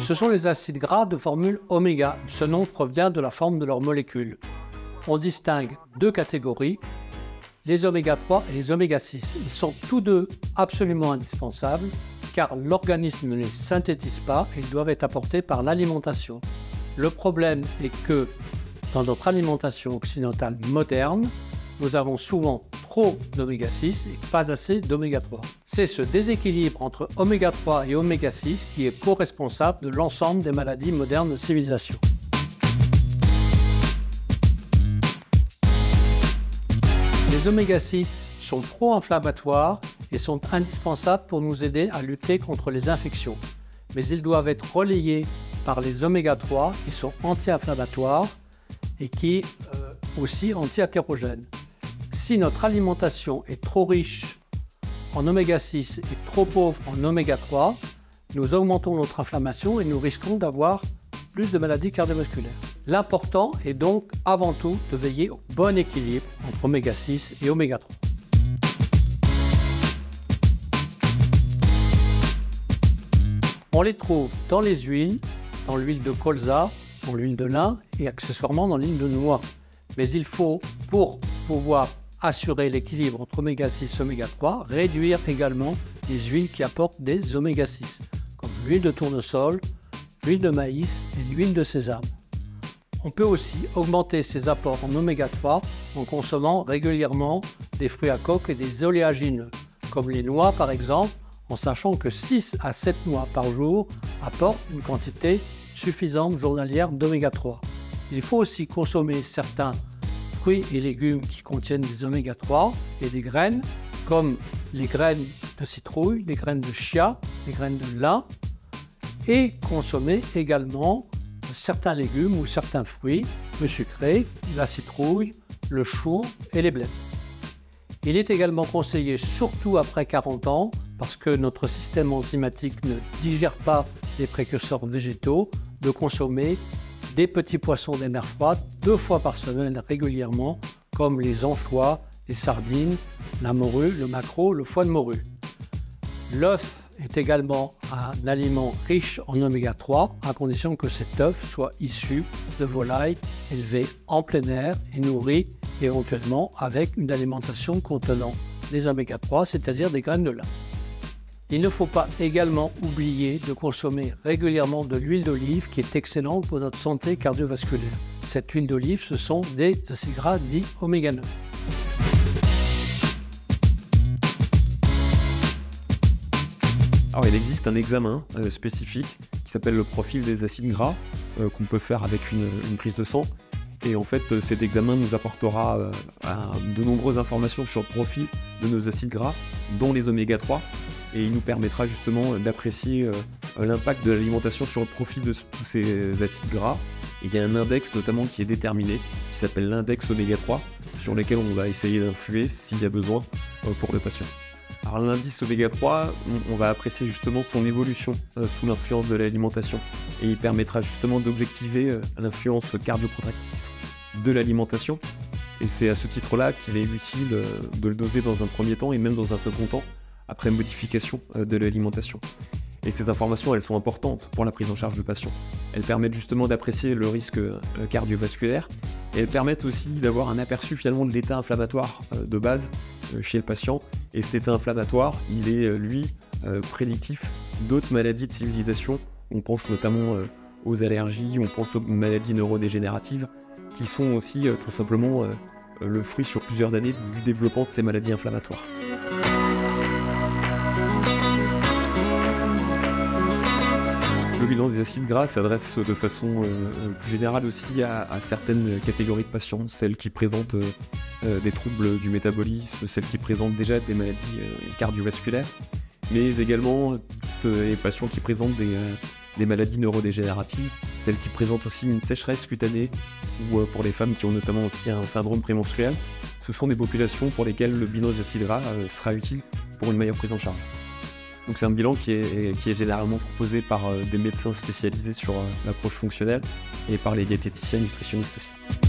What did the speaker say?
Ce sont les acides gras de formule oméga. Ce nom provient de la forme de leurs molécules. On distingue deux catégories, les oméga 3 et les oméga 6. Ils sont tous deux absolument indispensables car l'organisme ne les synthétise pas et ils doivent être apportés par l'alimentation. Le problème est que dans notre alimentation occidentale moderne, nous avons souvent trop d'oméga 6 et pas assez d'oméga 3. C'est ce déséquilibre entre oméga 3 et oméga 6 qui est co-responsable de l'ensemble des maladies modernes de civilisation. Les oméga 6 sont pro-inflammatoires et sont indispensables pour nous aider à lutter contre les infections. Mais ils doivent être relayés par les oméga 3 qui sont anti-inflammatoires et qui aussi anti-athérogènes. Si notre alimentation est trop riche en oméga 6 et trop pauvre en oméga 3, nous augmentons notre inflammation et nous risquons d'avoir plus de maladies cardiovasculaires. L'important est donc avant tout de veiller au bon équilibre entre oméga 6 et oméga 3. On les trouve dans les huiles, dans l'huile de colza, dans l'huile de lin et accessoirement dans l'huile de noix. Mais il faut, pour pouvoir assurer l'équilibre entre oméga 6 et oméga 3, réduire également les huiles qui apportent des oméga 6, comme l'huile de tournesol, l'huile de maïs et l'huile de sésame. On peut aussi augmenter ces apports en oméga 3 en consommant régulièrement des fruits à coque et des oléagineux, comme les noix par exemple, en sachant que 6 à 7 noix par jour apportent une quantité suffisante journalière d'oméga 3. Il faut aussi consommer certains fruits et légumes qui contiennent des oméga 3 et des graines, comme les graines de citrouille, les graines de chia, les graines de lin, et consommer également certains légumes ou certains fruits, le sucré, la citrouille, le chou et les blés. Il est également conseillé, surtout après 40 ans, parce que notre système enzymatique ne digère pas les précurseurs végétaux, de consommer des petits poissons des mers froides 2 fois par semaine régulièrement, comme les anchois, les sardines, la morue, le maquereau, le foie de morue. L'œuf est également un aliment riche en oméga 3, à condition que cet œuf soit issu de volailles élevées en plein air et nourries éventuellement avec une alimentation contenant des oméga 3, c'est-à-dire des graines de lin. Il ne faut pas également oublier de consommer régulièrement de l'huile d'olive qui est excellente pour notre santé cardiovasculaire. Cette huile d'olive, ce sont des acides gras dits oméga 9. Alors, il existe un examen spécifique qui s'appelle le profil des acides gras qu'on peut faire avec une prise de sang. Et en fait, cet examen nous apportera de nombreuses informations sur le profil de nos acides gras, dont les oméga 3. Et il nous permettra justement d'apprécier l'impact de l'alimentation sur le profil de tous ces acides gras. Et il y a un index notamment qui est déterminé, qui s'appelle l'index oméga 3, sur lequel on va essayer d'influer s'il y a besoin pour le patient. Alors l'indice oméga 3, on va apprécier justement son évolution sous l'influence de l'alimentation. Et il permettra justement d'objectiver l'influence cardioprotectrice de l'alimentation. Et c'est à ce titre-là qu'il est utile de le doser dans un premier temps et même dans un second temps, après modification de l'alimentation. Et ces informations, elles sont importantes pour la prise en charge du patient. Elles permettent justement d'apprécier le risque cardiovasculaire et elles permettent aussi d'avoir un aperçu finalement de l'état inflammatoire de base chez le patient. Et cet état inflammatoire, il est lui prédictif d'autres maladies de civilisation. On pense notamment aux allergies, on pense aux maladies neurodégénératives qui sont aussi tout simplement le fruit sur plusieurs années du développement de ces maladies inflammatoires. Le bilan des acides gras s'adresse de façon plus générale aussi à certaines catégories de patients, celles qui présentent des troubles du métabolisme, celles qui présentent déjà des maladies cardiovasculaires, mais également les patients qui présentent des maladies neurodégénératives, celles qui présentent aussi une sécheresse cutanée, ou pour les femmes qui ont notamment aussi un syndrome prémenstruel. Ce sont des populations pour lesquelles le bilan des acides gras sera utile pour une meilleure prise en charge. Donc c'est un bilan qui est généralement proposé par des médecins spécialisés sur l'approche fonctionnelle et par les diététiciens nutritionnistes aussi.